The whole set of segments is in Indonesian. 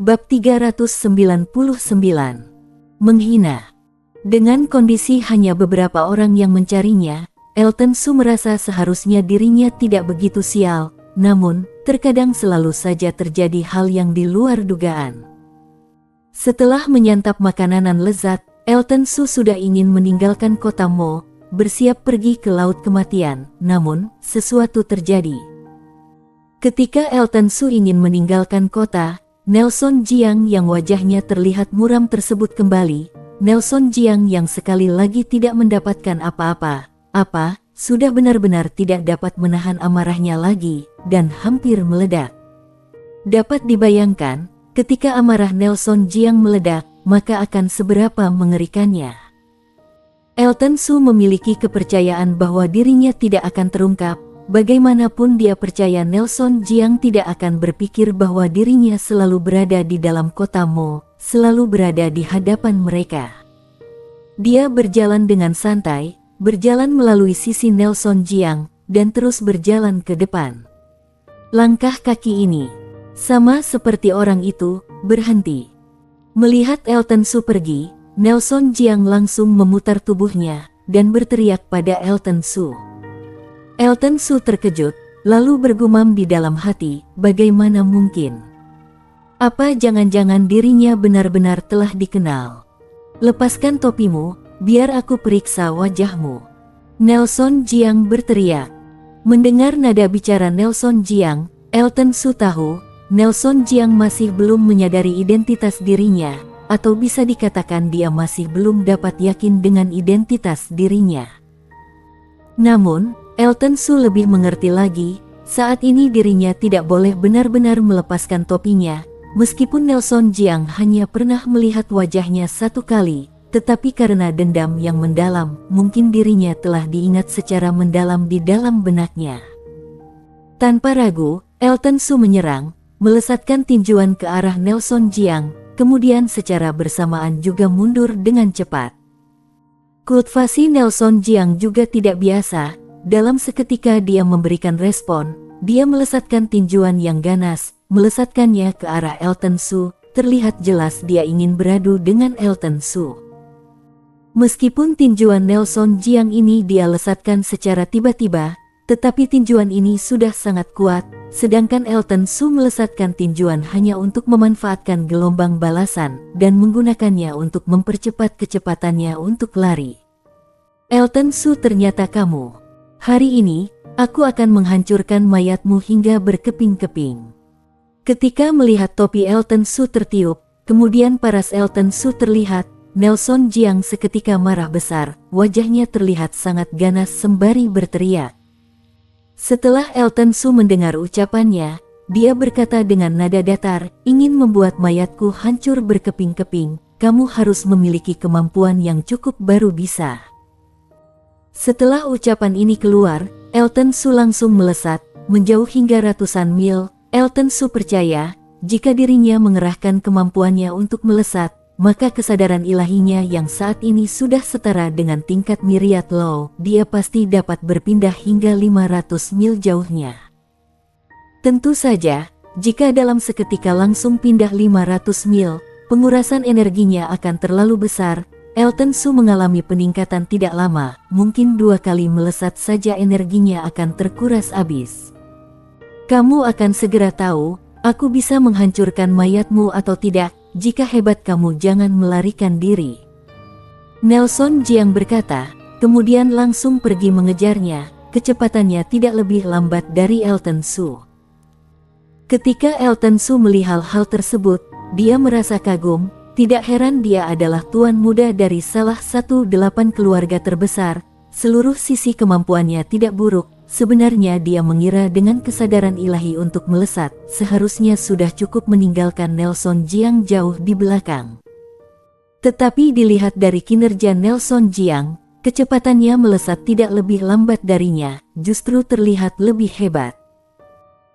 Bab 399. Menghina. Dengan kondisi hanya beberapa orang yang mencarinya, Elton Su merasa seharusnya dirinya tidak begitu sial, namun, terkadang selalu saja terjadi hal yang di luar dugaan. Setelah menyantap makanan lezat, Elton Su sudah ingin meninggalkan kota Mo, bersiap pergi ke Laut Kematian, namun, sesuatu terjadi. Ketika Elton Su ingin meninggalkan kota, Nelson Jiang yang wajahnya terlihat muram tersebut kembali. Nelson Jiang yang sekali lagi tidak mendapatkan apa-apa, sudah benar-benar tidak dapat menahan amarahnya lagi, dan hampir meledak. Dapat dibayangkan, ketika amarah Nelson Jiang meledak, maka akan seberapa mengerikannya. Elton Su memiliki kepercayaan bahwa dirinya tidak akan terungkap. Bagaimanapun dia percaya Nelson Jiang tidak akan berpikir bahwa dirinya selalu berada di dalam kota Mo, selalu berada di hadapan mereka. Dia berjalan dengan santai, berjalan melalui sisi Nelson Jiang, dan terus berjalan ke depan. Langkah kaki ini, sama seperti orang itu, berhenti. Melihat Elton Su pergi, Nelson Jiang langsung memutar tubuhnya, dan berteriak pada Elton Su. Elton Su terkejut, lalu bergumam di dalam hati, bagaimana mungkin? Apa jangan-jangan dirinya benar-benar telah dikenal? Lepaskan topimu, biar aku periksa wajahmu. Nelson Jiang berteriak. Mendengar nada bicara Nelson Jiang, Elton Su tahu, Nelson Jiang masih belum menyadari identitas dirinya, atau bisa dikatakan dia masih belum dapat yakin dengan identitas dirinya. Namun, Elton Su lebih mengerti lagi, saat ini dirinya tidak boleh benar-benar melepaskan topinya, meskipun Nelson Jiang hanya pernah melihat wajahnya satu kali, tetapi karena dendam yang mendalam, mungkin dirinya telah diingat secara mendalam di dalam benaknya. Tanpa ragu, Elton Su menyerang, melesatkan tinjuan ke arah Nelson Jiang, kemudian secara bersamaan juga mundur dengan cepat. Kultivasi Nelson Jiang juga tidak biasa. Dalam seketika dia memberikan respon, dia melesatkan tinjuan yang ganas, melesatkannya ke arah Elton Su, terlihat jelas dia ingin beradu dengan Elton Su. Meskipun tinjuan Nelson Jiang ini dia lesatkan secara tiba-tiba, tetapi tinjuan ini sudah sangat kuat, sedangkan Elton Su melesatkan tinjuan hanya untuk memanfaatkan gelombang balasan, dan menggunakannya untuk mempercepat kecepatannya untuk lari. Elton Su, ternyata kamu. Hari ini, aku akan menghancurkan mayatmu hingga berkeping-keping. Ketika melihat topi Elton Su tertiup, kemudian paras Elton Su terlihat, Nelson Jiang seketika marah besar, wajahnya terlihat sangat ganas sembari berteriak. Setelah Elton Su mendengar ucapannya, dia berkata dengan nada datar, ingin membuat mayatku hancur berkeping-keping, kamu harus memiliki kemampuan yang cukup baru bisa. Setelah ucapan ini keluar, Elton Su langsung melesat, menjauh hingga ratusan mil. Elton Su percaya, jika dirinya mengerahkan kemampuannya untuk melesat, maka kesadaran ilahinya yang saat ini sudah setara dengan tingkat Myriad Law, dia pasti dapat berpindah hingga 500 mil jauhnya. Tentu saja, jika dalam seketika langsung pindah 500 mil, pengurasan energinya akan terlalu besar. Elton Su mengalami peningkatan tidak lama, mungkin 2 kali melesat saja energinya akan terkuras habis. Kamu akan segera tahu, aku bisa menghancurkan mayatmu atau tidak, jika hebat kamu jangan melarikan diri. Nelson Jiang berkata, kemudian langsung pergi mengejarnya, kecepatannya tidak lebih lambat dari Elton Su. Ketika Elton Su melihat hal tersebut, dia merasa kagum. Tidak heran dia adalah tuan muda dari salah satu 8 keluarga terbesar, seluruh sisi kemampuannya tidak buruk, sebenarnya dia mengira dengan kesadaran ilahi untuk melesat, seharusnya sudah cukup meninggalkan Nelson Jiang jauh di belakang. Tetapi dilihat dari kinerja Nelson Jiang, kecepatannya melesat tidak lebih lambat darinya, justru terlihat lebih hebat.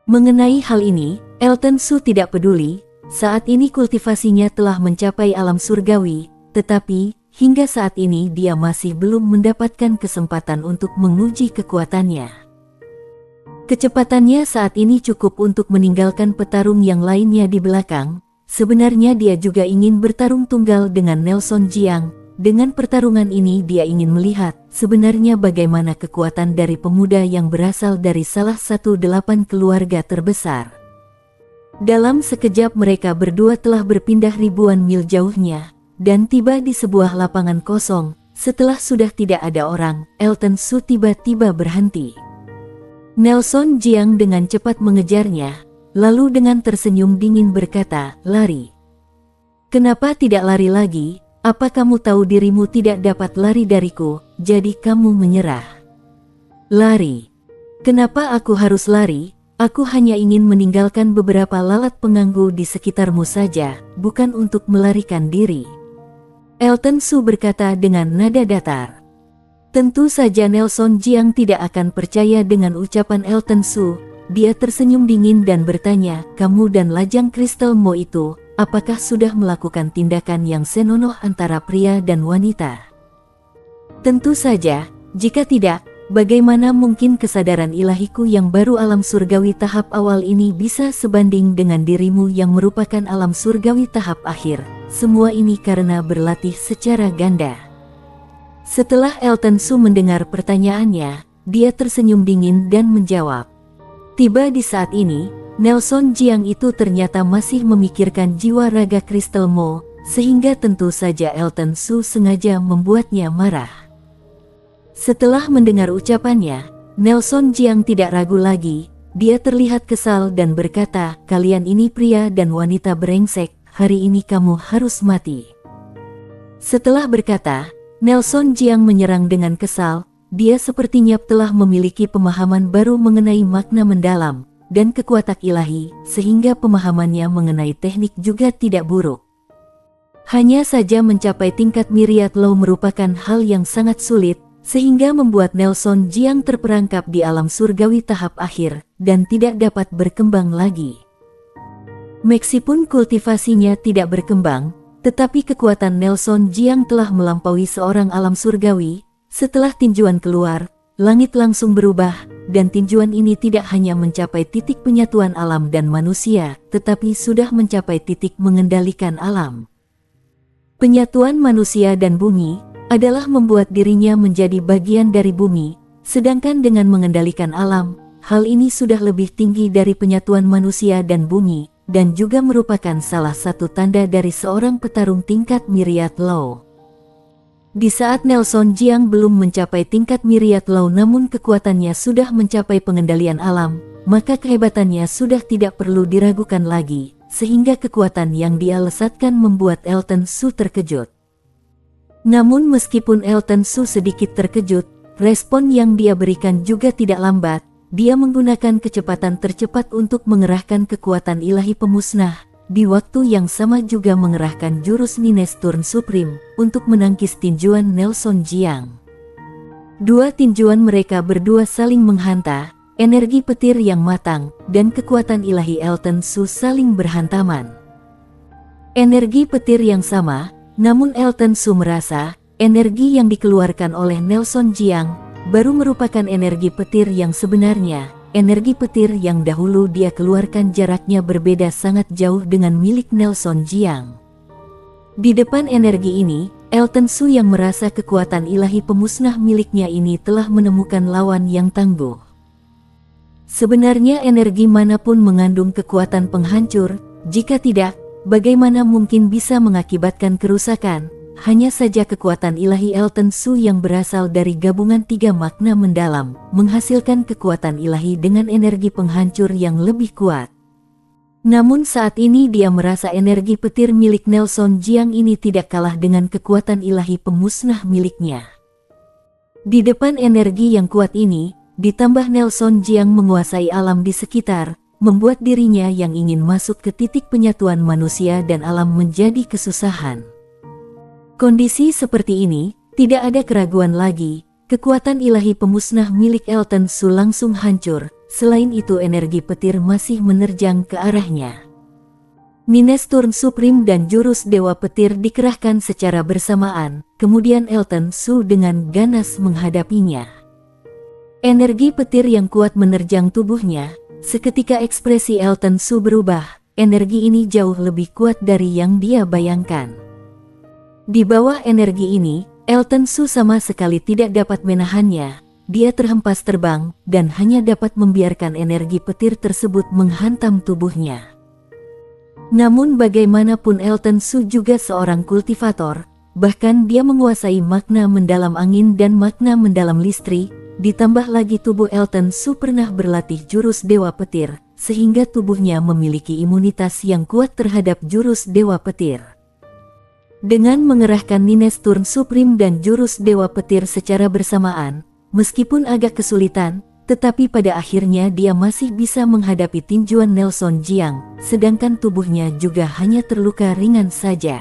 Mengenai hal ini, Elton Su tidak peduli. Saat ini kultivasinya telah mencapai alam surgawi, tetapi hingga saat ini dia masih belum mendapatkan kesempatan untuk menguji kekuatannya. Kecepatannya saat ini cukup untuk meninggalkan petarung yang lainnya di belakang. sebenarnya dia juga ingin bertarung tunggal dengan Nelson Jiang. Dengan pertarungan ini dia ingin melihat sebenarnya bagaimana kekuatan dari pemuda yang berasal dari salah satu 8 keluarga terbesar. Dalam sekejap mereka berdua telah berpindah ribuan mil jauhnya, dan tiba di sebuah lapangan kosong. Setelah sudah tidak ada orang, Elton Su tiba-tiba berhenti. Nelson Jiang dengan cepat mengejarnya, lalu dengan tersenyum dingin berkata, "Lari. Kenapa tidak lari lagi? Apa kamu tahu dirimu tidak dapat lari dariku, jadi kamu menyerah?" "Lari? Kenapa aku harus lari? Aku hanya ingin meninggalkan beberapa lalat pengganggu di sekitarmu saja, bukan untuk melarikan diri." Elton Su berkata dengan nada datar. Tentu saja Nelson Jiang tidak akan percaya dengan ucapan Elton Su. Dia tersenyum dingin dan bertanya, "Kamu dan lajang kristal Mo itu, apakah sudah melakukan tindakan yang senonoh antara pria dan wanita?" "Tentu saja, jika tidak, bagaimana mungkin kesadaran ilahiku yang baru alam surgawi tahap awal ini bisa sebanding dengan dirimu yang merupakan alam surgawi tahap akhir? Semua ini karena berlatih secara ganda." Setelah Elton Su mendengar pertanyaannya, dia tersenyum dingin dan menjawab. Tiba di saat ini, Nelson Jiang itu ternyata masih memikirkan jiwa raga kristal Mo, sehingga tentu saja Elton Su sengaja membuatnya marah. Setelah mendengar ucapannya, Nelson Jiang tidak ragu lagi. Dia terlihat kesal dan berkata, "Kalian ini pria dan wanita brengsek, hari ini kamu harus mati." Setelah berkata, Nelson Jiang menyerang dengan kesal. Dia sepertinya telah memiliki pemahaman baru mengenai makna mendalam dan kekuatan ilahi, sehingga pemahamannya mengenai teknik juga tidak buruk. Hanya saja mencapai tingkat Myriad Law merupakan hal yang sangat sulit, sehingga membuat Nelson Jiang terperangkap di alam surgawi tahap akhir, dan tidak dapat berkembang lagi. Meskipun kultivasinya tidak berkembang, tetapi kekuatan Nelson Jiang telah melampaui seorang alam surgawi. Setelah tinjuan keluar, langit langsung berubah, dan tinjuan ini tidak hanya mencapai titik penyatuan alam dan manusia, tetapi sudah mencapai titik mengendalikan alam. Penyatuan manusia dan bumi adalah membuat dirinya menjadi bagian dari bumi, sedangkan dengan mengendalikan alam, hal ini sudah lebih tinggi dari penyatuan manusia dan bumi, dan juga merupakan salah satu tanda dari seorang petarung tingkat Myriad Law. Di saat Nelson Jiang belum mencapai tingkat Myriad Law namun kekuatannya sudah mencapai pengendalian alam, maka kehebatannya sudah tidak perlu diragukan lagi, sehingga kekuatan yang dia lesatkan membuat Elton Su terkejut. Namun meskipun Elton Su sedikit terkejut, respon yang dia berikan juga tidak lambat. Dia menggunakan kecepatan tercepat untuk mengerahkan kekuatan ilahi pemusnah, di waktu yang sama juga mengerahkan jurus Nines Turn Supreme untuk menangkis tinjuan Nelson Jiang. Dua tinjuan mereka berdua saling menghantam, energi petir yang matang dan kekuatan ilahi Elton Su saling berhantaman. Energi petir yang sama, namun Elton Su merasa energi yang dikeluarkan oleh Nelson Jiang baru merupakan energi petir yang sebenarnya. Energi petir yang dahulu dia keluarkan jaraknya berbeda sangat jauh dengan milik Nelson Jiang. Di depan energi ini, Elton Su yang merasa kekuatan ilahi pemusnah miliknya ini telah menemukan lawan yang tangguh. Sebenarnya energi manapun mengandung kekuatan penghancur, jika tidak, bagaimana mungkin bisa mengakibatkan kerusakan? Hanya saja kekuatan ilahi Elton Su yang berasal dari gabungan tiga makna mendalam, menghasilkan kekuatan ilahi dengan energi penghancur yang lebih kuat. Namun saat ini dia merasa energi petir milik Nelson Jiang ini tidak kalah dengan kekuatan ilahi pemusnah miliknya. Di depan energi yang kuat ini, ditambah Nelson Jiang menguasai alam di sekitar, membuat dirinya yang ingin masuk ke titik penyatuan manusia dan alam menjadi kesusahan. Kondisi seperti ini, tidak ada keraguan lagi, kekuatan ilahi pemusnah milik Elton Su langsung hancur, selain itu energi petir masih menerjang ke arahnya. Nines Turn Supreme dan jurus Dewa Petir dikerahkan secara bersamaan, kemudian Elton Su dengan ganas menghadapinya. Energi petir yang kuat menerjang tubuhnya, seketika ekspresi Elton Su berubah, energi ini jauh lebih kuat dari yang dia bayangkan. Di bawah energi ini, Elton Su sama sekali tidak dapat menahannya. Dia terhempas terbang dan hanya dapat membiarkan energi petir tersebut menghantam tubuhnya. Namun bagaimanapun Elton Su juga seorang kultivator, bahkan dia menguasai makna mendalam angin dan makna mendalam listrik, ditambah lagi tubuh Elton Su pernah berlatih jurus Dewa Petir, sehingga tubuhnya memiliki imunitas yang kuat terhadap jurus Dewa Petir. Dengan mengerahkan Nines Turn Supreme dan jurus Dewa Petir secara bersamaan, meskipun agak kesulitan, tetapi pada akhirnya dia masih bisa menghadapi tinjuan Nelson Jiang, sedangkan tubuhnya juga hanya terluka ringan saja.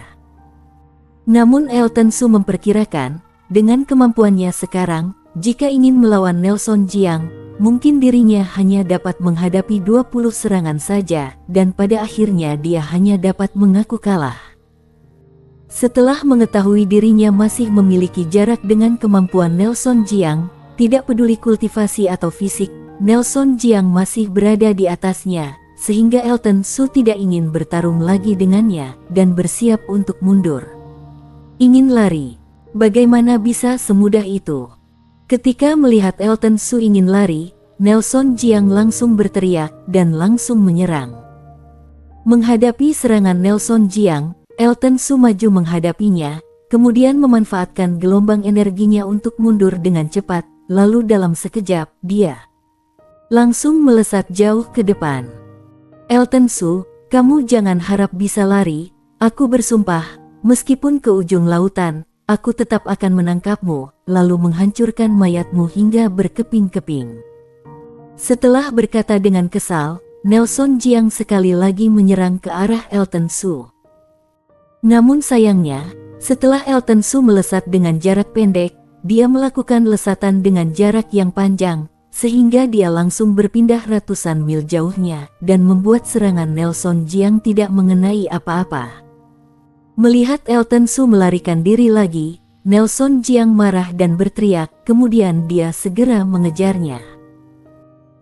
Namun Elton Su memperkirakan, dengan kemampuannya sekarang, jika ingin melawan Nelson Jiang, mungkin dirinya hanya dapat menghadapi 20 serangan saja, dan pada akhirnya dia hanya dapat mengaku kalah. Setelah mengetahui dirinya masih memiliki jarak dengan kemampuan Nelson Jiang, tidak peduli kultivasi atau fisik, Nelson Jiang masih berada di atasnya, sehingga Elton Su tidak ingin bertarung lagi dengannya, dan bersiap untuk mundur. Ingin lari. Bagaimana bisa semudah itu? Ketika melihat Elton Su ingin lari, Nelson Jiang langsung berteriak, dan langsung menyerang. Menghadapi serangan Nelson Jiang, Elton Su maju menghadapinya, kemudian memanfaatkan gelombang energinya untuk mundur dengan cepat. Lalu dalam sekejap, dia langsung melesat jauh ke depan. Elton Su, kamu jangan harap bisa lari, aku bersumpah, meskipun ke ujung lautan, aku tetap akan menangkapmu, lalu menghancurkan mayatmu hingga berkeping-keping. Setelah berkata dengan kesal, Nelson Jiang sekali lagi menyerang ke arah Elton Su. Namun sayangnya, setelah Elton Su melesat dengan jarak pendek, dia melakukan lesatan dengan jarak yang panjang, sehingga dia langsung berpindah ratusan mil jauhnya, dan membuat serangan Nelson Jiang tidak mengenai apa-apa. Melihat Elton Su melarikan diri lagi, Nelson Jiang marah dan berteriak, kemudian dia segera mengejarnya.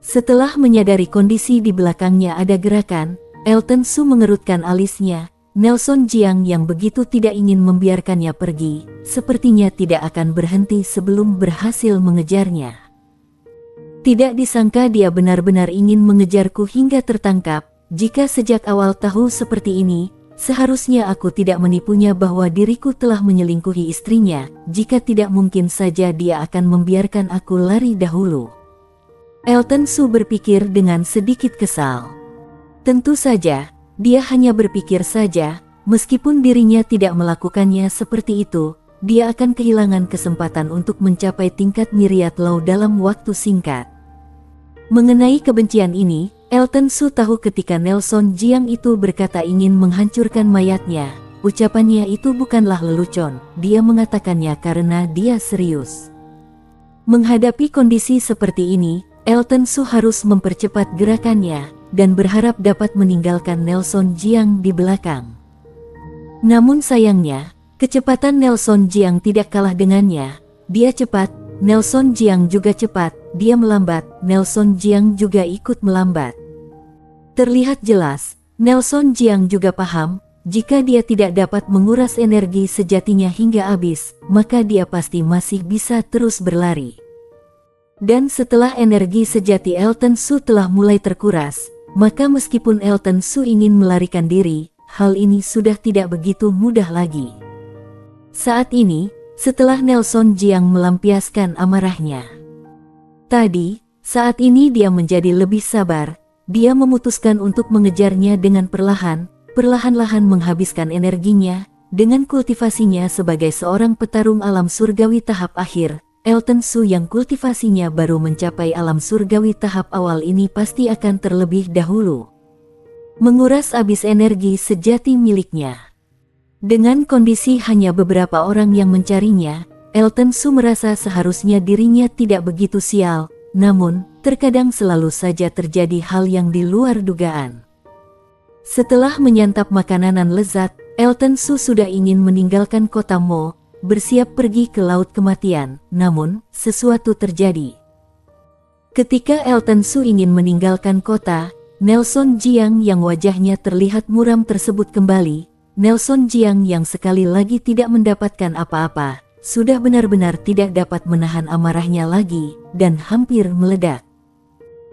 Setelah menyadari kondisi di belakangnya ada gerakan, Elton Su mengerutkan alisnya. Nelson Jiang yang begitu tidak ingin membiarkannya pergi, sepertinya tidak akan berhenti sebelum berhasil mengejarnya. Tidak disangka dia benar-benar ingin mengejarku hingga tertangkap. Jika sejak awal tahu seperti ini, seharusnya aku tidak menipunya bahwa diriku telah menyelingkuhi istrinya. Jika tidak, mungkin saja dia akan membiarkan aku lari dahulu. Elton Su berpikir dengan sedikit kesal. Tentu saja, dia hanya berpikir saja, meskipun dirinya tidak melakukannya seperti itu, dia akan kehilangan kesempatan untuk mencapai tingkat Myriad Law dalam waktu singkat. Mengenai kebencian ini, Elton Su tahu ketika Nelson Jiang itu berkata ingin menghancurkan mayatnya, ucapannya itu bukanlah lelucon, dia mengatakannya karena dia serius. Menghadapi kondisi seperti ini, Elton Su harus mempercepat gerakannya, dan berharap dapat meninggalkan Nelson Jiang di belakang. Namun sayangnya, kecepatan Nelson Jiang tidak kalah dengannya. Dia cepat, Nelson Jiang juga cepat, dia melambat, Nelson Jiang juga ikut melambat. Terlihat jelas, Nelson Jiang juga paham, jika dia tidak dapat menguras energi sejatinya hingga habis, maka dia pasti masih bisa terus berlari. Dan setelah energi sejati Elton Su telah mulai terkuras, maka meskipun Elton Su ingin melarikan diri, hal ini sudah tidak begitu mudah lagi. Saat ini, setelah Nelson Jiang melampiaskan amarahnya, saat ini dia menjadi lebih sabar. Dia memutuskan untuk mengejarnya dengan perlahan-lahan menghabiskan energinya. Dengan kultivasinya sebagai seorang petarung alam surgawi tahap akhir, Elton Su yang kultivasinya baru mencapai alam surgawi tahap awal ini pasti akan terlebih dahulu menguras habis energi sejati miliknya. Dengan kondisi hanya beberapa orang yang mencarinya, Elton Su merasa seharusnya dirinya tidak begitu sial, namun terkadang selalu saja terjadi hal yang di luar dugaan. Setelah menyantap makanan lezat, Elton Su sudah ingin meninggalkan kota Mo, bersiap pergi ke Laut Kematian, namun sesuatu terjadi. Ketika Elton Su ingin meninggalkan kota, Nelson Jiang yang wajahnya terlihat muram tersebut kembali. Nelson Jiang yang sekali lagi tidak mendapatkan apa-apa, sudah benar-benar tidak dapat menahan amarahnya lagi, dan hampir meledak.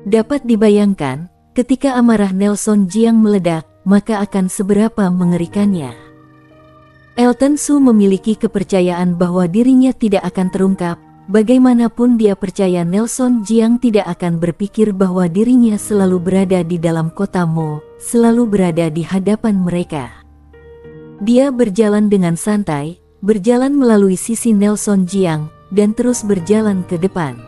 Dapat dibayangkan, ketika amarah Nelson Jiang meledak, maka akan seberapa mengerikannya. Elton Su memiliki kepercayaan bahwa dirinya tidak akan terungkap. Bagaimanapun dia percaya Nelson Jiang tidak akan berpikir bahwa dirinya selalu berada di dalam kota Mo, selalu berada di hadapan mereka. Dia berjalan dengan santai, berjalan melalui sisi Nelson Jiang, dan terus berjalan ke depan.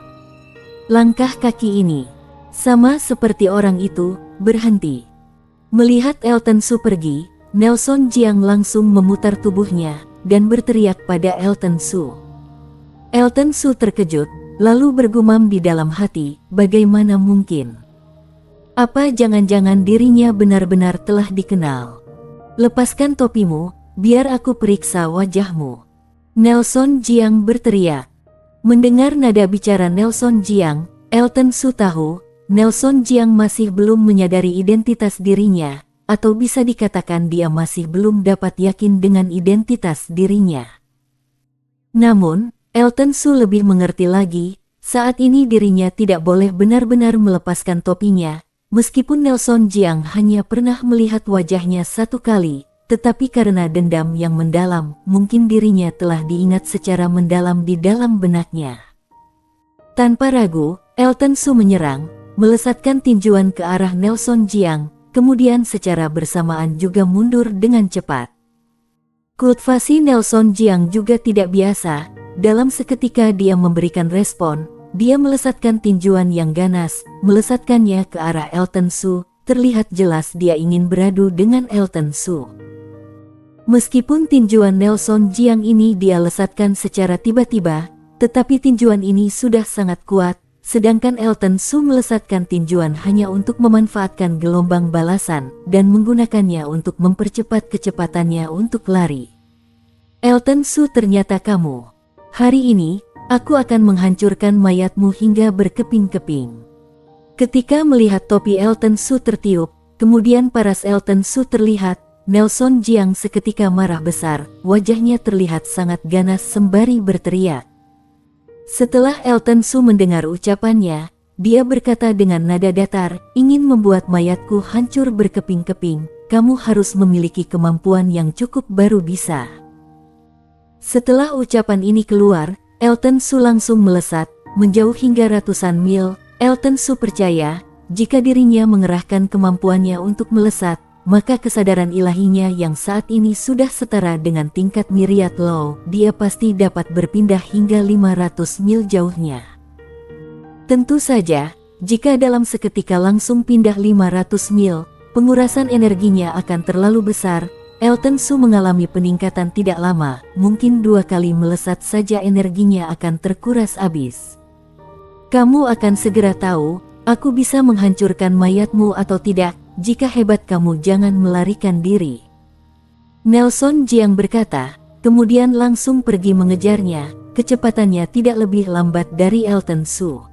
Langkah kaki ini, sama seperti orang itu, berhenti. Melihat Elton Su pergi, Nelson Jiang langsung memutar tubuhnya, dan berteriak pada Elton Su. Elton Su terkejut, lalu bergumam di dalam hati, bagaimana mungkin? Apa jangan-jangan dirinya benar-benar telah dikenal? Lepaskan topimu, biar aku periksa wajahmu. Nelson Jiang berteriak. Mendengar nada bicara Nelson Jiang, Elton Su tahu, Nelson Jiang masih belum menyadari identitas dirinya, atau bisa dikatakan dia masih belum dapat yakin dengan identitas dirinya. Namun, Elton Su lebih mengerti lagi, saat ini dirinya tidak boleh benar-benar melepaskan topinya, meskipun Nelson Jiang hanya pernah melihat wajahnya satu kali, tetapi karena dendam yang mendalam, mungkin dirinya telah diingat secara mendalam di dalam benaknya. Tanpa ragu, Elton Su menyerang, melesatkan tinjuan ke arah Nelson Jiang, kemudian secara bersamaan juga mundur dengan cepat. Kultivasi Nelson Jiang juga tidak biasa. Dalam seketika dia memberikan respon, dia melesatkan tinjuan yang ganas, melesatkannya ke arah Elton Su, terlihat jelas dia ingin beradu dengan Elton Su. Meskipun tinjuan Nelson Jiang ini dia lesatkan secara tiba-tiba, tetapi tinjuan ini sudah sangat kuat, sedangkan Elton Su melesatkan tinjuan hanya untuk memanfaatkan gelombang balasan, dan menggunakannya untuk mempercepat kecepatannya untuk lari. Elton Su, ternyata kamu. Hari ini, aku akan menghancurkan mayatmu hingga berkeping-keping. Ketika melihat topi Elton Su tertiup, kemudian paras Elton Su terlihat, Nelson Jiang seketika marah besar, wajahnya terlihat sangat ganas sembari berteriak. Setelah Elton Su mendengar ucapannya, dia berkata dengan nada datar, ingin membuat mayatku hancur berkeping-keping, kamu harus memiliki kemampuan yang cukup baru bisa. Setelah ucapan ini keluar, Elton Su langsung melesat, menjauh hingga ratusan mil. Elton Su percaya, jika dirinya mengerahkan kemampuannya untuk melesat, maka kesadaran ilahinya yang saat ini sudah setara dengan tingkat Myriad Law, dia pasti dapat berpindah hingga 500 mil jauhnya. Tentu saja, jika dalam seketika langsung pindah 500 mil, pengurasan energinya akan terlalu besar. Elton Su mengalami peningkatan tidak lama, mungkin 2 kali melesat saja energinya akan terkuras habis. Kamu akan segera tahu, aku bisa menghancurkan mayatmu atau tidak, jika hebat kamu jangan melarikan diri. Nelson Jiang berkata, kemudian langsung pergi mengejarnya, kecepatannya tidak lebih lambat dari Elton Su.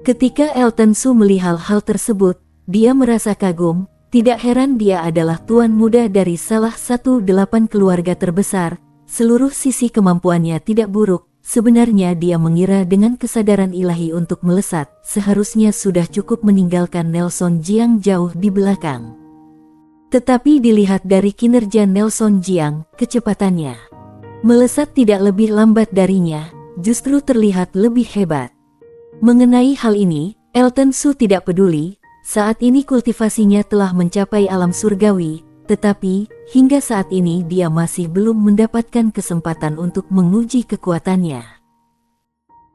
Ketika Elton Su melihat hal tersebut, dia merasa kagum. Tidak heran dia adalah tuan muda dari salah satu 8 keluarga terbesar, seluruh sisi kemampuannya tidak buruk, sebenarnya dia mengira dengan kesadaran ilahi untuk melesat, seharusnya sudah cukup meninggalkan Nelson Jiang jauh di belakang. Tetapi dilihat dari kinerja Nelson Jiang, kecepatannya melesat tidak lebih lambat darinya, justru terlihat lebih hebat. Mengenai hal ini, Elton Su tidak peduli. Saat ini kultivasinya telah mencapai alam surgawi, tetapi hingga saat ini dia masih belum mendapatkan kesempatan untuk menguji kekuatannya.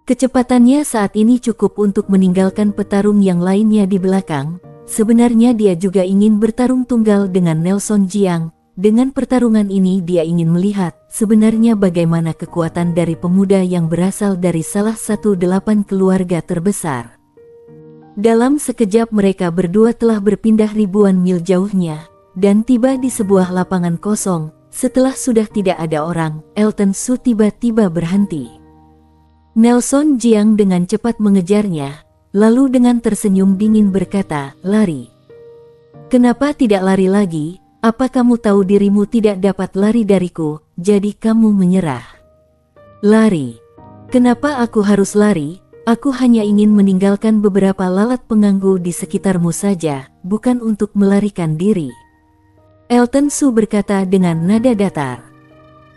Kecepatannya saat ini cukup untuk meninggalkan petarung yang lainnya di belakang. Sebenarnya dia juga ingin bertarung tunggal dengan Nelson Jiang. Dengan pertarungan ini dia ingin melihat sebenarnya bagaimana kekuatan dari pemuda yang berasal dari salah satu 8 keluarga terbesar. Dalam sekejap mereka berdua telah berpindah ribuan mil jauhnya, dan tiba di sebuah lapangan kosong. Setelah sudah tidak ada orang, Elton Su tiba-tiba berhenti. Nelson Jiang dengan cepat mengejarnya, lalu dengan tersenyum dingin berkata, "Lari. Kenapa tidak lari lagi? Apa kamu tahu dirimu tidak dapat lari dariku, jadi kamu menyerah? Lari. Kenapa aku harus lari? Aku hanya ingin meninggalkan beberapa lalat pengganggu di sekitarmu saja, bukan untuk melarikan diri." Elton Su berkata dengan nada datar.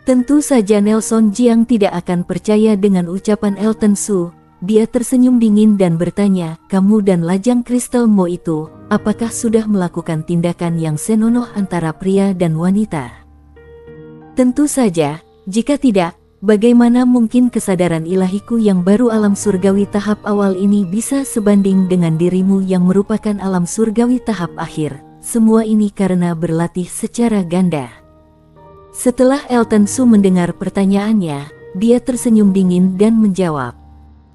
Tentu saja Nelson Jiang tidak akan percaya dengan ucapan Elton Su. Dia tersenyum dingin dan bertanya, "Kamu dan lajang kristal Mo itu, apakah sudah melakukan tindakan yang senonoh antara pria dan wanita?" "Tentu saja, jika tidak, bagaimana mungkin kesadaran ilahiku yang baru alam surgawi tahap awal ini bisa sebanding dengan dirimu yang merupakan alam surgawi tahap akhir? Semua ini karena berlatih secara ganda." Setelah Elton Su mendengar pertanyaannya, dia tersenyum dingin dan menjawab.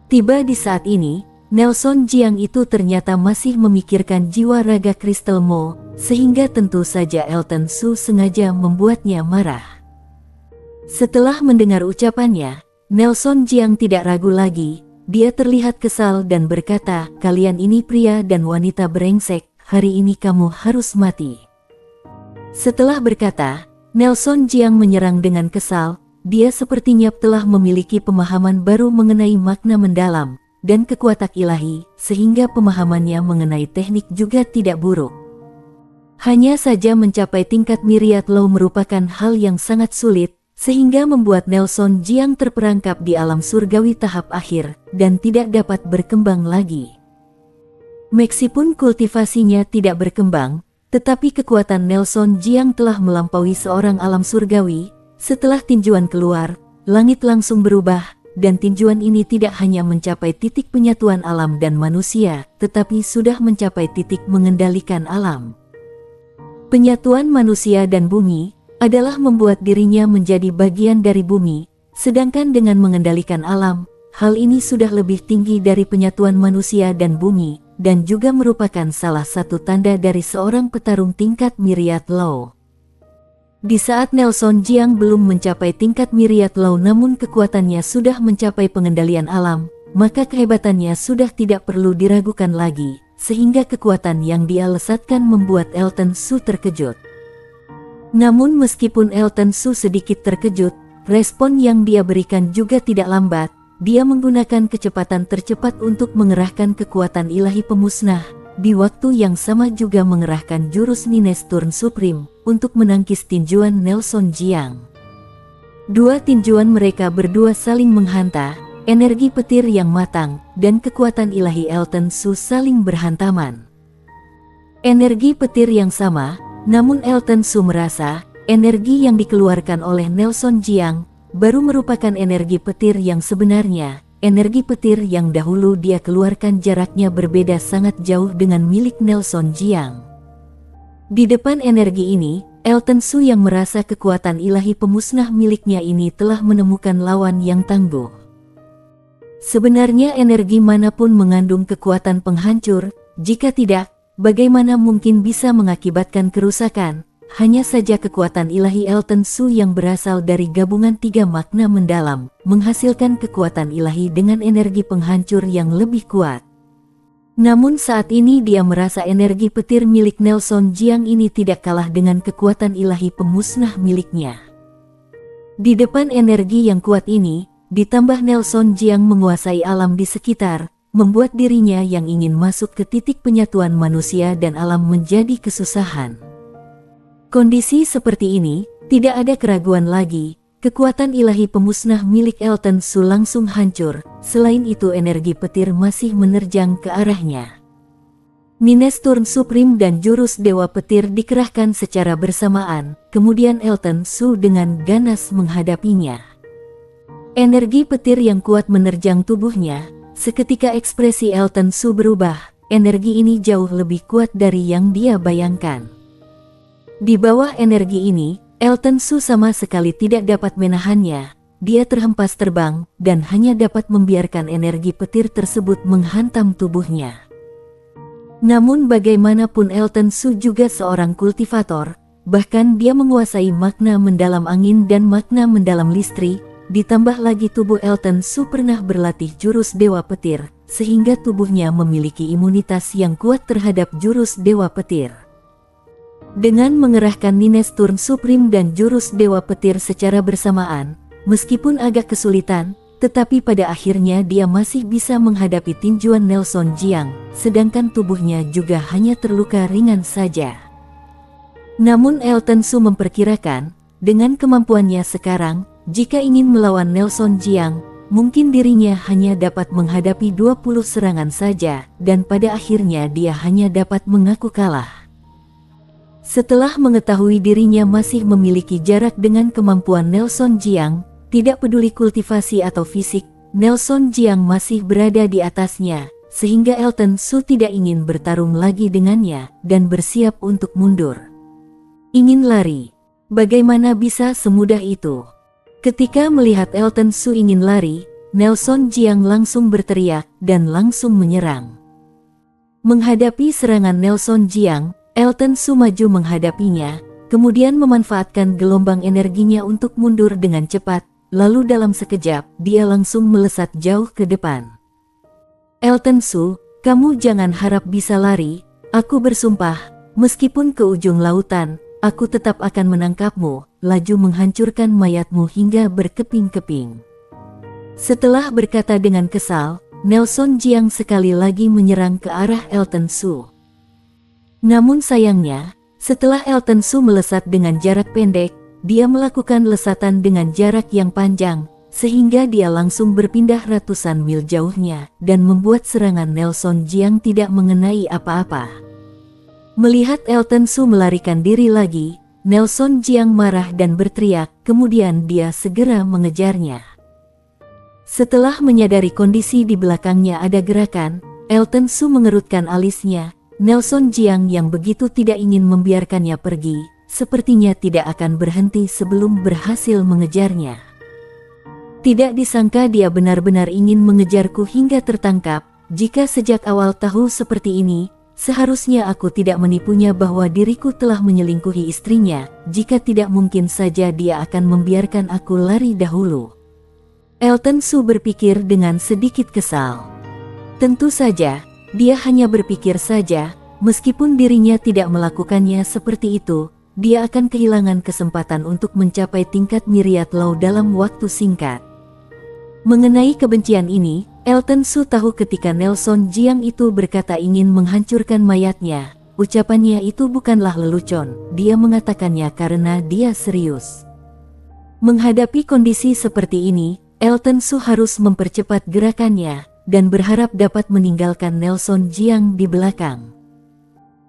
Tiba di saat ini, Nelson Jiang itu ternyata masih memikirkan jiwa raga Crystal Mo, sehingga tentu saja Elton Su sengaja membuatnya marah. Setelah mendengar ucapannya, Nelson Jiang tidak ragu lagi. Dia terlihat kesal dan berkata, "Kalian ini pria dan wanita brengsek, hari ini kamu harus mati." Setelah berkata, Nelson Jiang menyerang dengan kesal. Dia sepertinya telah memiliki pemahaman baru mengenai makna mendalam dan kekuatan ilahi, sehingga pemahamannya mengenai teknik juga tidak buruk. Hanya saja mencapai tingkat Myriad Law merupakan hal yang sangat sulit, sehingga membuat Nelson Jiang terperangkap di alam surgawi tahap akhir dan tidak dapat berkembang lagi. Meskipun kultivasinya tidak berkembang, tetapi kekuatan Nelson Jiang telah melampaui seorang alam surgawi. Setelah tinjuan keluar, langit langsung berubah, dan tinjuan ini tidak hanya mencapai titik penyatuan alam dan manusia, tetapi sudah mencapai titik mengendalikan alam. Penyatuan manusia dan bumi adalah membuat dirinya menjadi bagian dari bumi, sedangkan dengan mengendalikan alam, hal ini sudah lebih tinggi dari penyatuan manusia dan bumi, dan juga merupakan salah satu tanda dari seorang petarung tingkat Myriad Law. Di saat Nelson Jiang belum mencapai tingkat Myriad Law namun kekuatannya sudah mencapai pengendalian alam, maka kehebatannya sudah tidak perlu diragukan lagi, sehingga kekuatan yang dia lesatkan membuat Elton Su terkejut. Namun meskipun Elton Su sedikit terkejut, respon yang dia berikan juga tidak lambat. Dia menggunakan kecepatan tercepat untuk mengerahkan kekuatan ilahi pemusnah, di waktu yang sama juga mengerahkan jurus Nines Turn Supreme untuk menangkis tinjuan Nelson Jiang. Dua tinjuan mereka berdua saling menghantam, energi petir yang matang dan kekuatan ilahi Elton Su saling berhantaman. Energi petir yang sama, namun Elton Su merasa energi yang dikeluarkan oleh Nelson Jiang baru merupakan energi petir yang sebenarnya. Energi petir yang dahulu dia keluarkan jaraknya berbeda sangat jauh dengan milik Nelson Jiang. Di depan energi ini, Elton Su yang merasa kekuatan ilahi pemusnah miliknya ini telah menemukan lawan yang tangguh. Sebenarnya energi manapun mengandung kekuatan penghancur, jika tidak, bagaimana mungkin bisa mengakibatkan kerusakan? Hanya saja kekuatan ilahi Elton Su yang berasal dari gabungan tiga makna mendalam, menghasilkan kekuatan ilahi dengan energi penghancur yang lebih kuat. Namun saat ini dia merasa energi petir milik Nelson Jiang ini tidak kalah dengan kekuatan ilahi pemusnah miliknya. Di depan energi yang kuat ini, ditambah Nelson Jiang menguasai alam di sekitar, membuat dirinya yang ingin masuk ke titik penyatuan manusia dan alam menjadi kesusahan. Kondisi seperti ini, tidak ada keraguan lagi, kekuatan ilahi pemusnah milik Elton Su langsung hancur, selain itu energi petir masih menerjang ke arahnya. Nines Turn Supreme dan jurus Dewa Petir dikerahkan secara bersamaan, kemudian Elton Su dengan ganas menghadapinya. Energi petir yang kuat menerjang tubuhnya, seketika ekspresi Elton Su berubah, energi ini jauh lebih kuat dari yang dia bayangkan. Di bawah energi ini, Elton Su sama sekali tidak dapat menahannya. Dia terhempas terbang dan hanya dapat membiarkan energi petir tersebut menghantam tubuhnya. Namun bagaimanapun Elton Su juga seorang kultivator, bahkan dia menguasai makna mendalam angin dan makna mendalam listrik, ditambah lagi tubuh Elton Su pernah berlatih jurus Dewa Petir, sehingga tubuhnya memiliki imunitas yang kuat terhadap jurus Dewa Petir. Dengan mengerahkan Nines Turn Supreme dan jurus Dewa Petir secara bersamaan, meskipun agak kesulitan, tetapi pada akhirnya dia masih bisa menghadapi tinjuan Nelson Jiang, sedangkan tubuhnya juga hanya terluka ringan saja. Namun Elton Su memperkirakan, dengan kemampuannya sekarang, jika ingin melawan Nelson Jiang, mungkin dirinya hanya dapat menghadapi 20 serangan saja, dan pada akhirnya dia hanya dapat mengaku kalah. Setelah mengetahui dirinya masih memiliki jarak dengan kemampuan Nelson Jiang, tidak peduli kultivasi atau fisik, Nelson Jiang masih berada di atasnya, sehingga Elton Su tidak ingin bertarung lagi dengannya, dan bersiap untuk mundur. Ingin lari. Bagaimana bisa semudah itu? Ketika melihat Elton Su ingin lari, Nelson Jiang langsung berteriak, dan langsung menyerang. Menghadapi serangan Nelson Jiang, Elton Su maju menghadapinya, kemudian memanfaatkan gelombang energinya untuk mundur dengan cepat, lalu dalam sekejap, dia langsung melesat jauh ke depan. Elton Su, kamu jangan harap bisa lari, aku bersumpah, meskipun ke ujung lautan, aku tetap akan menangkapmu, laju menghancurkan mayatmu hingga berkeping-keping. Setelah berkata dengan kesal, Nelson Jiang sekali lagi menyerang ke arah Elton Su. Namun sayangnya, setelah Elton Su melesat dengan jarak pendek, dia melakukan lesatan dengan jarak yang panjang, sehingga dia langsung berpindah ratusan mil jauhnya, dan membuat serangan Nelson Jiang tidak mengenai apa-apa. Melihat Elton Su melarikan diri lagi, Nelson Jiang marah dan berteriak, kemudian dia segera mengejarnya. Setelah menyadari kondisi di belakangnya ada gerakan, Elton Su mengerutkan alisnya. Nelson Jiang yang begitu tidak ingin membiarkannya pergi, sepertinya tidak akan berhenti sebelum berhasil mengejarnya. Tidak disangka dia benar-benar ingin mengejarku hingga tertangkap. Jika sejak awal tahu seperti ini, seharusnya aku tidak menipunya bahwa diriku telah menyelingkuhi istrinya. Jika tidak, mungkin saja dia akan membiarkan aku lari dahulu. Elton Su berpikir dengan sedikit kesal. Tentu saja, dia hanya berpikir saja, meskipun dirinya tidak melakukannya seperti itu, dia akan kehilangan kesempatan untuk mencapai tingkat Myriad Law dalam waktu singkat. Mengenai kebencian ini, Elton Su tahu ketika Nelson Jiang itu berkata ingin menghancurkan mayatnya, ucapannya itu bukanlah lelucon, dia mengatakannya karena dia serius. Menghadapi kondisi seperti ini, Elton Su harus mempercepat gerakannya, dan berharap dapat meninggalkan Nelson Jiang di belakang.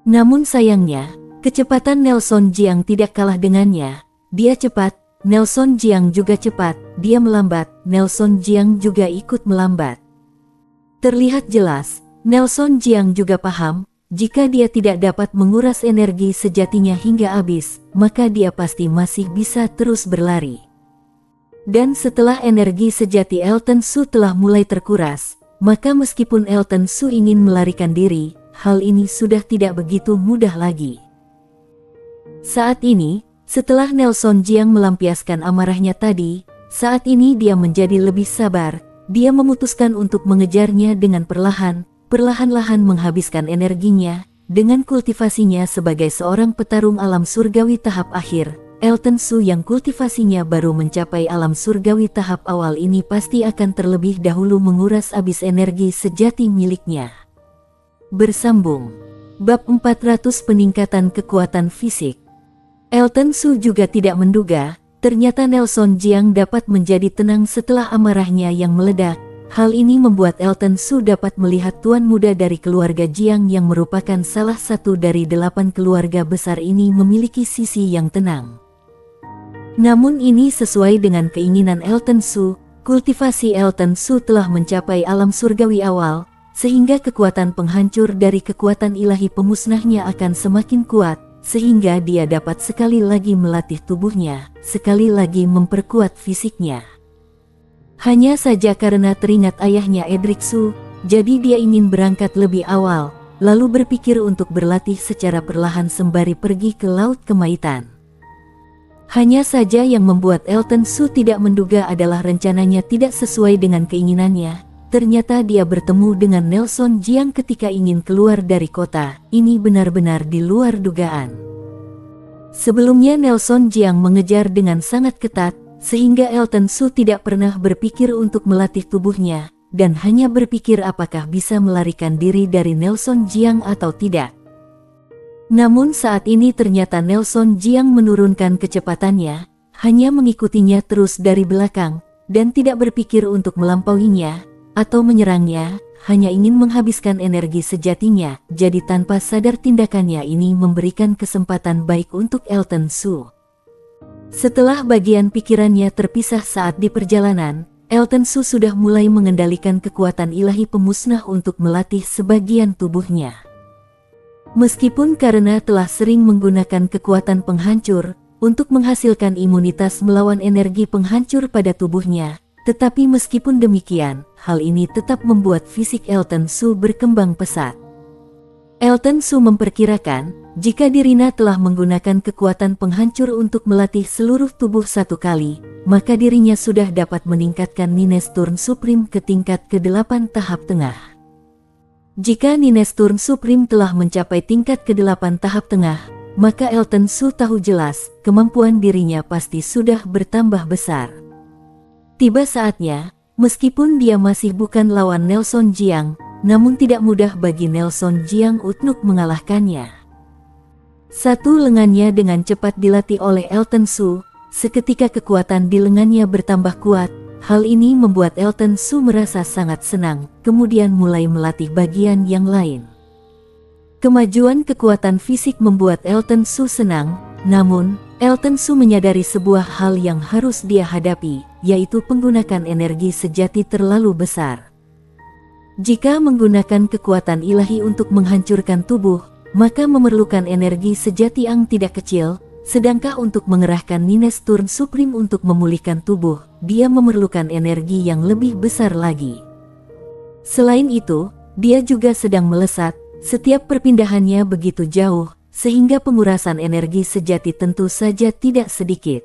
Namun sayangnya, kecepatan Nelson Jiang tidak kalah dengannya. Dia cepat, Nelson Jiang juga cepat, dia melambat, Nelson Jiang juga ikut melambat. Terlihat jelas, Nelson Jiang juga paham, jika dia tidak dapat menguras energi sejatinya hingga habis, maka dia pasti masih bisa terus berlari. Dan setelah energi sejati Elton Su telah mulai terkuras, maka meskipun Elton Su ingin melarikan diri, hal ini sudah tidak begitu mudah lagi. Saat ini, setelah Nelson Jiang melampiaskan amarahnya tadi, saat ini dia menjadi lebih sabar. Dia memutuskan untuk mengejarnya dengan perlahan-lahan menghabiskan energinya. Dengan kultivasinya sebagai seorang petarung alam surgawi tahap akhir, Elton Su yang kultivasinya baru mencapai alam surgawi tahap awal ini pasti akan terlebih dahulu menguras habis energi sejati miliknya. Bersambung. Bab 400 Peningkatan Kekuatan Fisik. Elton Su juga tidak menduga, ternyata Nelson Jiang dapat menjadi tenang setelah amarahnya yang meledak. Hal ini membuat Elton Su dapat melihat tuan muda dari keluarga Jiang yang merupakan salah satu dari 8 keluarga besar ini memiliki sisi yang tenang. Namun ini sesuai dengan keinginan Elton Su, kultivasi Elton Su telah mencapai alam surgawi awal, sehingga kekuatan penghancur dari kekuatan ilahi pemusnahnya akan semakin kuat, sehingga dia dapat sekali lagi melatih tubuhnya, sekali lagi memperkuat fisiknya. Hanya saja karena teringat ayahnya Edric Su, jadi dia ingin berangkat lebih awal, lalu berpikir untuk berlatih secara perlahan sembari pergi ke Laut Kemaitan. Hanya saja yang membuat Elton Su tidak menduga adalah rencananya tidak sesuai dengan keinginannya. ternyata dia bertemu dengan Nelson Jiang ketika ingin keluar dari kota. Ini benar-benar di luar dugaan. Sebelumnya Nelson Jiang mengejar dengan sangat ketat, sehingga Elton Su tidak pernah berpikir untuk melatih tubuhnya, dan hanya berpikir apakah bisa melarikan diri dari Nelson Jiang atau tidak. Namun saat ini ternyata Nelson Jiang menurunkan kecepatannya, hanya mengikutinya terus dari belakang, dan tidak berpikir untuk melampauinya atau menyerangnya, hanya ingin menghabiskan energi sejatinya. Jadi tanpa sadar tindakannya ini memberikan kesempatan baik untuk Elton Su. Setelah bagian pikirannya terpisah saat di perjalanan, Elton Su sudah mulai mengendalikan kekuatan ilahi pemusnah untuk melatih sebagian tubuhnya. Meskipun karena telah sering menggunakan kekuatan penghancur untuk menghasilkan imunitas melawan energi penghancur pada tubuhnya, tetapi meskipun demikian, hal ini tetap membuat fisik Elton Su berkembang pesat. Elton Su memperkirakan, jika dirinya telah menggunakan kekuatan penghancur untuk melatih seluruh tubuh satu kali, maka dirinya sudah dapat meningkatkan Nines Turn Supreme ke tingkat ke-8 tahap tengah. Jika Nines Turn Supreme telah mencapai tingkat ke-8 tahap tengah, maka Elton Su tahu jelas, kemampuan dirinya pasti sudah bertambah besar. Tiba saatnya, meskipun dia masih bukan lawan Nelson Jiang, namun tidak mudah bagi Nelson Jiang untuk mengalahkannya. Satu lengannya dengan cepat dilatih oleh Elton Su, seketika kekuatan di lengannya bertambah kuat. Hal ini membuat Elton Su merasa sangat senang, kemudian mulai melatih bagian yang lain. Kemajuan kekuatan fisik membuat Elton Su senang, namun, Elton Su menyadari sebuah hal yang harus dia hadapi, yaitu penggunaan energi sejati terlalu besar. Jika menggunakan kekuatan ilahi untuk menghancurkan tubuh, maka memerlukan energi sejati yang tidak kecil, sedangkan untuk mengerahkan Nines Turn Supreme untuk memulihkan tubuh, dia memerlukan energi yang lebih besar lagi. Selain itu, dia juga sedang melesat. Setiap perpindahannya begitu jauh, sehingga pengurasan energi sejati tentu saja tidak sedikit.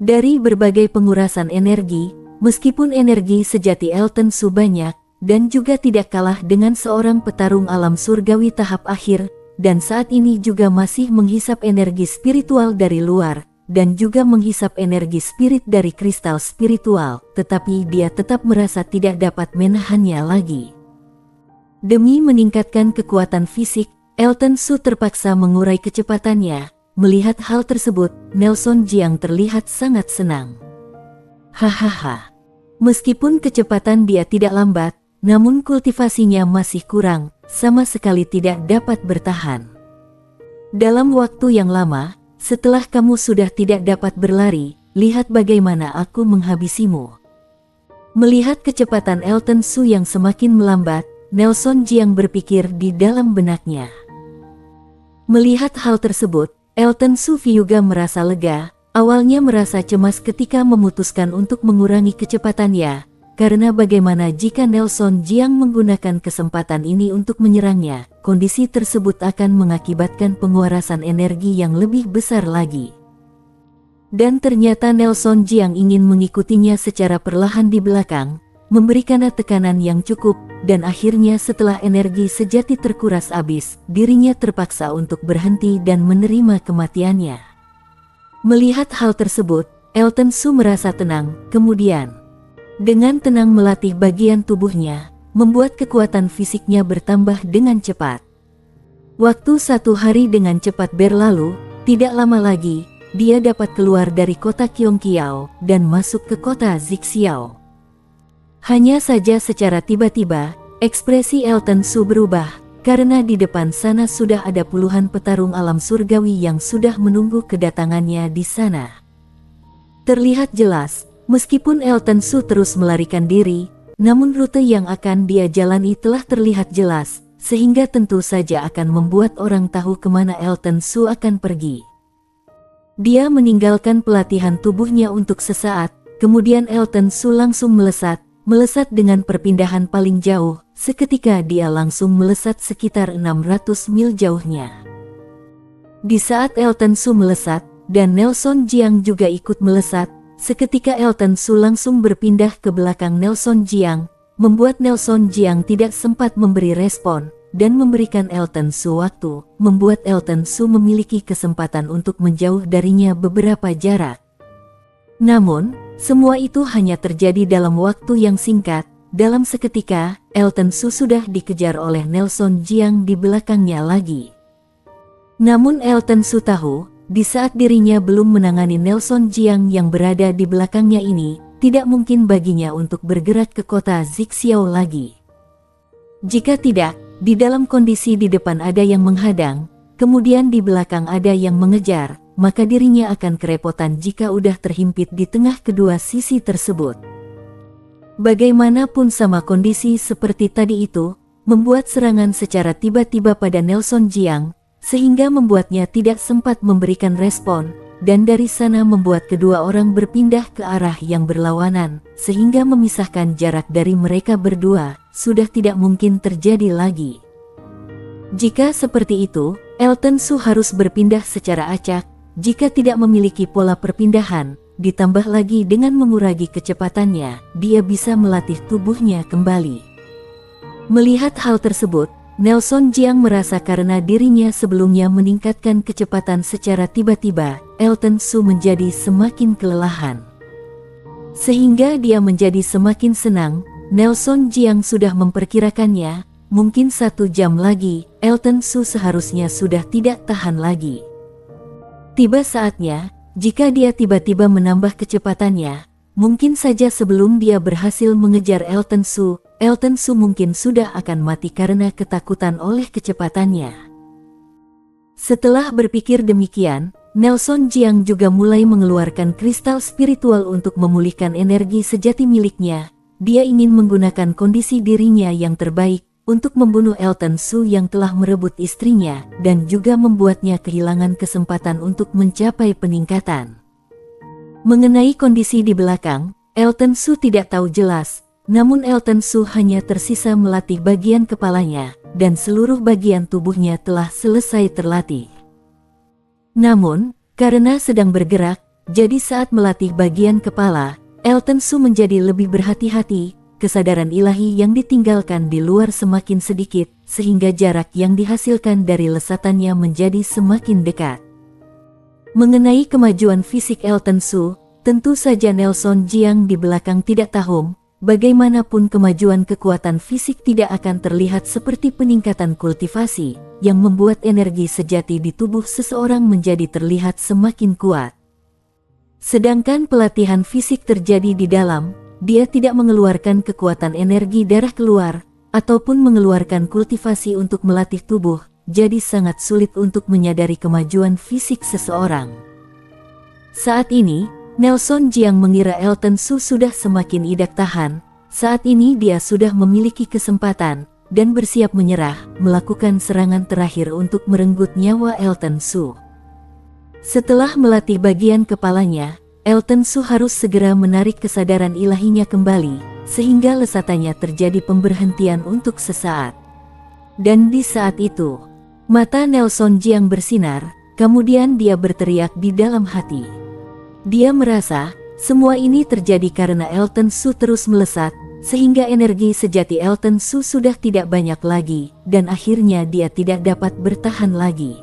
Dari berbagai pengurasan energi, meskipun energi sejati Elton Su banyak, dan juga tidak kalah dengan seorang petarung alam surgawi tahap akhir, dan saat ini juga masih menghisap energi spiritual dari luar, dan juga menghisap energi spirit dari kristal spiritual, tetapi dia tetap merasa tidak dapat menahannya lagi. Demi meningkatkan kekuatan fisik, Elton Su terpaksa mengurai kecepatannya. Melihat hal tersebut, Nelson Jiang terlihat sangat senang. Hahaha. Meskipun kecepatan dia tidak lambat, namun kultivasinya masih kurang, sama sekali tidak dapat bertahan. Dalam waktu yang lama, setelah kamu sudah tidak dapat berlari, lihat bagaimana aku menghabisimu. Melihat kecepatan Elton Su yang semakin melambat, Nelson Jiang berpikir di dalam benaknya. Melihat hal tersebut, Elton Su juga merasa lega. Awalnya merasa cemas ketika memutuskan untuk mengurangi kecepatannya, karena bagaimana jika Nelson Jiang menggunakan kesempatan ini untuk menyerangnya, kondisi tersebut akan mengakibatkan penguarasan energi yang lebih besar lagi. Dan ternyata Nelson Jiang ingin mengikutinya secara perlahan di belakang, memberikan tekanan yang cukup, dan akhirnya setelah energi sejati terkuras habis, dirinya terpaksa untuk berhenti dan menerima kematiannya. Melihat hal tersebut, Elton Su merasa tenang, kemudian dengan tenang melatih bagian tubuhnya, membuat kekuatan fisiknya bertambah dengan cepat. Waktu 1 hari dengan cepat berlalu, tidak lama lagi, dia dapat keluar dari kota Qionqiao dan masuk ke kota Zixiao. Hanya saja secara tiba-tiba, ekspresi Elton Su berubah, karena di depan sana sudah ada puluhan petarung alam surgawi yang sudah menunggu kedatangannya di sana. Terlihat jelas, meskipun Elton Su terus melarikan diri, namun rute yang akan dia jalani telah terlihat jelas, sehingga tentu saja akan membuat orang tahu kemana Elton Su akan pergi. Dia meninggalkan pelatihan tubuhnya untuk sesaat, kemudian Elton Su langsung melesat dengan perpindahan paling jauh, seketika dia langsung melesat sekitar 600 mil jauhnya. Di saat Elton Su melesat, dan Nelson Jiang juga ikut melesat, seketika Elton Su langsung berpindah ke belakang Nelson Jiang, membuat Nelson Jiang tidak sempat memberi respon, dan memberikan Elton Su waktu, membuat Elton Su memiliki kesempatan untuk menjauh darinya beberapa jarak. Namun, semua itu hanya terjadi dalam waktu yang singkat. Dalam seketika, Elton Su sudah dikejar oleh Nelson Jiang di belakangnya lagi. Namun Elton Su tahu, di saat dirinya belum menangani Nelson Jiang yang berada di belakangnya ini, tidak mungkin baginya untuk bergerak ke kota Zixiao lagi. Jika tidak, di dalam kondisi di depan ada yang menghadang, kemudian di belakang ada yang mengejar, maka dirinya akan kerepotan jika udah terhimpit di tengah kedua sisi tersebut. Bagaimanapun sama kondisi seperti tadi itu, membuat serangan secara tiba-tiba pada Nelson Jiang, sehingga membuatnya tidak sempat memberikan respon, dan dari sana membuat kedua orang berpindah ke arah yang berlawanan, sehingga memisahkan jarak dari mereka berdua, sudah tidak mungkin terjadi lagi. Jika seperti itu, Elton Su harus berpindah secara acak, jika tidak memiliki pola perpindahan, ditambah lagi dengan mengurangi kecepatannya, dia bisa melatih tubuhnya kembali. Melihat hal tersebut, Nelson Jiang merasa karena dirinya sebelumnya meningkatkan kecepatan secara tiba-tiba, Elton Su menjadi semakin kelelahan. Sehingga dia menjadi semakin senang. Nelson Jiang sudah memperkirakannya, mungkin 1 jam lagi, Elton Su seharusnya sudah tidak tahan lagi. Tiba saatnya, jika dia tiba-tiba menambah kecepatannya, mungkin saja sebelum dia berhasil mengejar Elton Su mungkin sudah akan mati karena ketakutan oleh kecepatannya. Setelah berpikir demikian, Nelson Jiang juga mulai mengeluarkan kristal spiritual untuk memulihkan energi sejati miliknya. Dia ingin menggunakan kondisi dirinya yang terbaik untuk membunuh Elton Su yang telah merebut istrinya, dan juga membuatnya kehilangan kesempatan untuk mencapai peningkatan. Mengenai kondisi di belakang, Elton Su tidak tahu jelas, namun Elton Su hanya tersisa melatih bagian kepalanya, dan seluruh bagian tubuhnya telah selesai terlatih. Namun, karena sedang bergerak, jadi saat melatih bagian kepala, Elton Su menjadi lebih berhati-hati. Kesadaran ilahi yang ditinggalkan di luar semakin sedikit, sehingga jarak yang dihasilkan dari lesatannya menjadi semakin dekat. Mengenai kemajuan fisik Elton Su, tentu saja Nelson Jiang di belakang tidak tahu, bagaimanapun kemajuan kekuatan fisik tidak akan terlihat seperti peningkatan kultivasi, yang membuat energi sejati di tubuh seseorang menjadi terlihat semakin kuat. Sedangkan pelatihan fisik terjadi di dalam, dia tidak mengeluarkan kekuatan energi darah keluar, ataupun mengeluarkan kultivasi untuk melatih tubuh, jadi sangat sulit untuk menyadari kemajuan fisik seseorang. Saat ini, Nelson Jiang mengira Elton Su sudah semakin idak tahan. Saat ini dia sudah memiliki kesempatan, dan bersiap menyerah, melakukan serangan terakhir untuk merenggut nyawa Elton Su. Setelah melatih bagian kepalanya, Elton Su harus segera menarik kesadaran ilahinya kembali, sehingga lesatannya terjadi pemberhentian untuk sesaat. Dan di saat itu, mata Nelson Jiang bersinar, kemudian dia berteriak di dalam hati. Dia merasa, semua ini terjadi karena Elton Su terus melesat, sehingga energi sejati Elton Su sudah tidak banyak lagi, dan akhirnya dia tidak dapat bertahan lagi.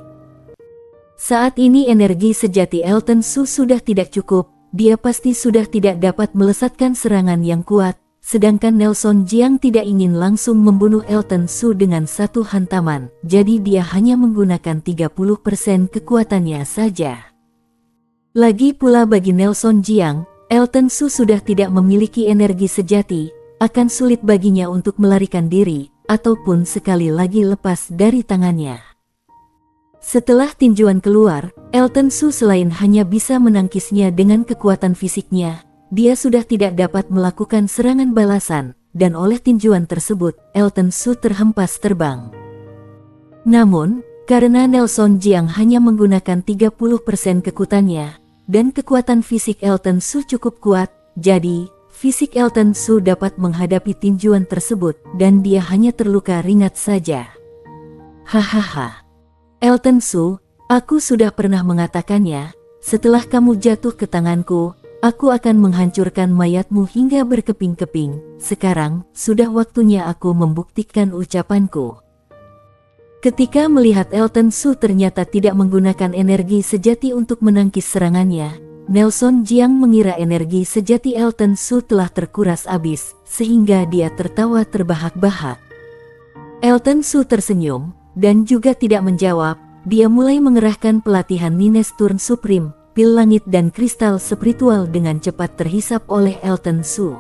Saat ini energi sejati Elton Su sudah tidak cukup, dia pasti sudah tidak dapat melesatkan serangan yang kuat, sedangkan Nelson Jiang tidak ingin langsung membunuh Elton Su dengan satu hantaman, jadi dia hanya menggunakan 30% kekuatannya saja. Lagi pula bagi Nelson Jiang, Elton Su sudah tidak memiliki energi sejati, akan sulit baginya untuk melarikan diri, ataupun sekali lagi lepas dari tangannya. Setelah tinjuan keluar, Elton Su selain hanya bisa menangkisnya dengan kekuatan fisiknya, dia sudah tidak dapat melakukan serangan balasan, dan oleh tinjuan tersebut, Elton Su terhempas terbang. Namun, karena Nelson Jiang hanya menggunakan 30% kekuatannya, dan kekuatan fisik Elton Su cukup kuat, jadi, fisik Elton Su dapat menghadapi tinjuan tersebut, dan dia hanya terluka ringan saja. Hahaha. Elton Su, aku sudah pernah mengatakannya, setelah kamu jatuh ke tanganku, Aku akan menghancurkan mayatmu hingga berkeping-keping. Sekarang, sudah waktunya aku membuktikan ucapanku. Ketika melihat Elton Su ternyata tidak menggunakan energi sejati untuk menangkis serangannya, Nelson Jiang mengira energi sejati Elton Su telah terkuras habis, sehingga dia tertawa terbahak-bahak. Elton Su tersenyum, dan juga tidak menjawab. Dia mulai mengerahkan pelatihan Nines Turn Supreme, pil langit dan kristal spiritual dengan cepat terhisap oleh Elton Su.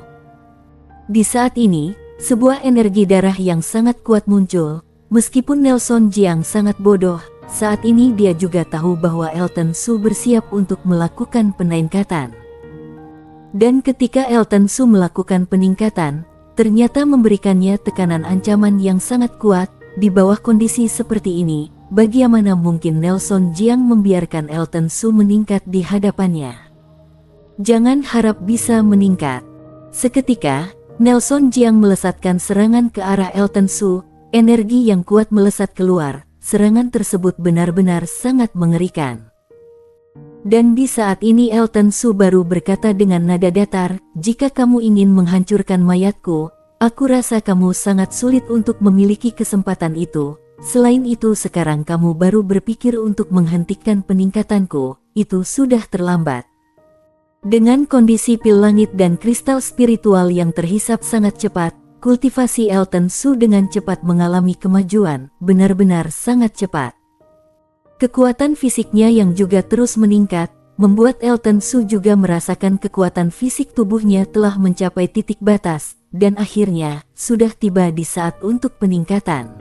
Di saat ini, sebuah energi darah yang sangat kuat muncul. Meskipun Nelson Jiang sangat bodoh, saat ini dia juga tahu bahwa Elton Su bersiap untuk melakukan peningkatan. Dan ketika Elton Su melakukan peningkatan, ternyata memberikannya tekanan ancaman yang sangat kuat. Di bawah kondisi seperti ini, bagaimana mungkin Nelson Jiang membiarkan Elton Su meningkat di hadapannya? Jangan harap bisa meningkat. Seketika, Nelson Jiang melesatkan serangan ke arah Elton Su. Energi yang kuat melesat keluar, serangan tersebut benar-benar sangat mengerikan. Dan di saat ini Elton Su baru berkata dengan nada datar, "Jika kamu ingin menghancurkan mayatku, aku rasa kamu sangat sulit untuk memiliki kesempatan itu. Selain itu sekarang kamu baru berpikir untuk menghentikan peningkatanku, itu sudah terlambat." Dengan kondisi pil langit dan kristal spiritual yang terhisap sangat cepat, kultivasi Elton Su dengan cepat mengalami kemajuan, benar-benar sangat cepat. Kekuatan fisiknya yang juga terus meningkat, membuat Elton Su juga merasakan kekuatan fisik tubuhnya telah mencapai titik batas, dan akhirnya, sudah tiba di saat untuk peningkatan.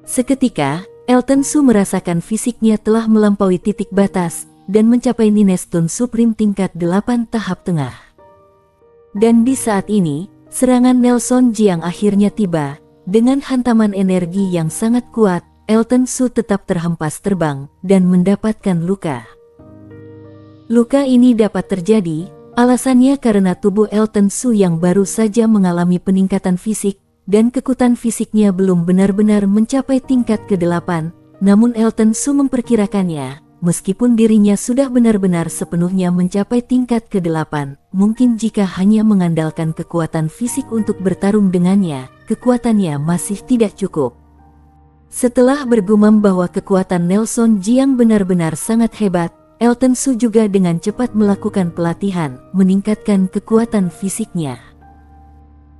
Seketika, Elton Su merasakan fisiknya telah melampaui titik batas, dan mencapai Nines Turn Supreme tingkat 8 tahap tengah. Dan di saat ini, serangan Nelson Jiang akhirnya tiba. Dengan hantaman energi yang sangat kuat, Elton Su tetap terhempas terbang dan mendapatkan luka. Luka ini dapat terjadi, alasannya karena tubuh Elton Su yang baru saja mengalami peningkatan fisik, dan kekuatan fisiknya belum benar-benar mencapai tingkat ke-8, namun Elton Su memperkirakannya. Meskipun dirinya sudah benar-benar sepenuhnya mencapai tingkat ke-8, mungkin jika hanya mengandalkan kekuatan fisik untuk bertarung dengannya, kekuatannya masih tidak cukup. Setelah bergumam bahwa kekuatan Nelson Jiang benar-benar sangat hebat, Elton Su juga dengan cepat melakukan pelatihan, meningkatkan kekuatan fisiknya.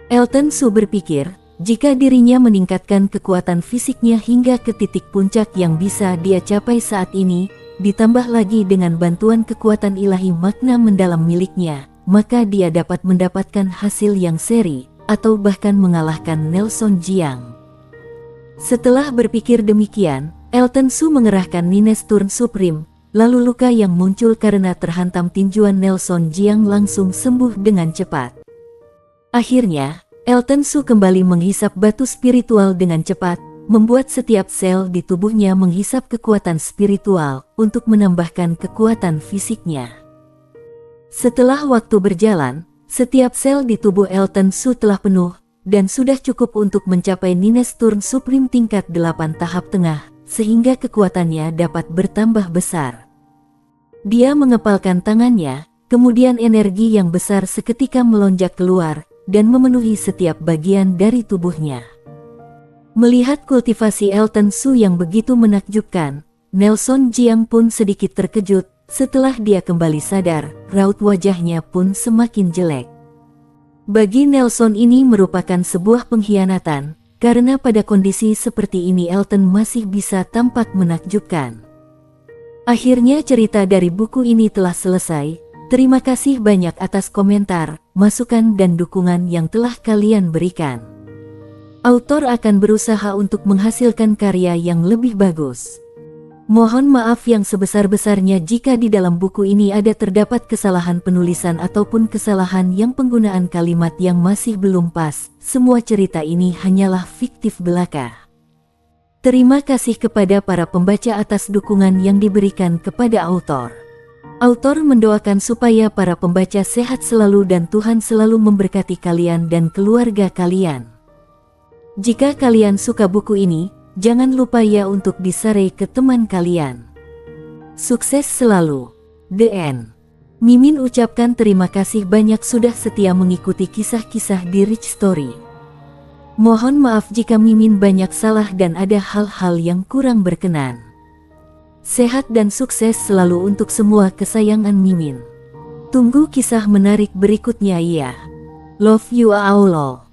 Elton Su berpikir, jika dirinya meningkatkan kekuatan fisiknya hingga ke titik puncak yang bisa dia capai saat ini, ditambah lagi dengan bantuan kekuatan ilahi makna mendalam miliknya, maka dia dapat mendapatkan hasil yang seri, atau bahkan mengalahkan Nelson Jiang. Setelah berpikir demikian, Elton Su mengerahkan Nines Turn Supreme, lalu luka yang muncul karena terhantam tinjuan Nelson Jiang langsung sembuh dengan cepat. Akhirnya, Elton Su kembali menghisap batu spiritual dengan cepat, membuat setiap sel di tubuhnya menghisap kekuatan spiritual untuk menambahkan kekuatan fisiknya. Setelah waktu berjalan, setiap sel di tubuh Elton Su telah penuh, dan sudah cukup untuk mencapai Nines Turn Supreme tingkat 8 tahap tengah, sehingga kekuatannya dapat bertambah besar. Dia mengepalkan tangannya, kemudian energi yang besar seketika melonjak keluar, dan memenuhi setiap bagian dari tubuhnya. Melihat kultivasi Elton Su yang begitu menakjubkan, Nelson Jiang pun sedikit terkejut. Setelah dia kembali sadar, raut wajahnya pun semakin jelek. Bagi Nelson ini merupakan sebuah pengkhianatan, karena pada kondisi seperti ini Elton masih bisa tampak menakjubkan. Akhirnya cerita dari buku ini telah selesai. Terima kasih banyak atas komentar, masukan dan dukungan yang telah kalian berikan. Autor akan berusaha untuk menghasilkan karya yang lebih bagus. Mohon maaf yang sebesar-besarnya jika di dalam buku ini ada terdapat kesalahan penulisan ataupun kesalahan yang penggunaan kalimat yang masih belum pas. Semua cerita ini hanyalah fiktif belaka. Terima kasih kepada para pembaca atas dukungan yang diberikan kepada autor. Autor mendoakan supaya para pembaca sehat selalu dan Tuhan selalu memberkati kalian dan keluarga kalian. Jika kalian suka buku ini, jangan lupa ya untuk di-share ke teman kalian. Sukses selalu. The End. Mimin ucapkan terima kasih banyak sudah setia mengikuti kisah-kisah di Rich Story. Mohon maaf jika Mimin banyak salah dan ada hal-hal yang kurang berkenan. Sehat dan sukses selalu untuk semua kesayangan Mimin. Tunggu kisah menarik berikutnya ya. Love you all.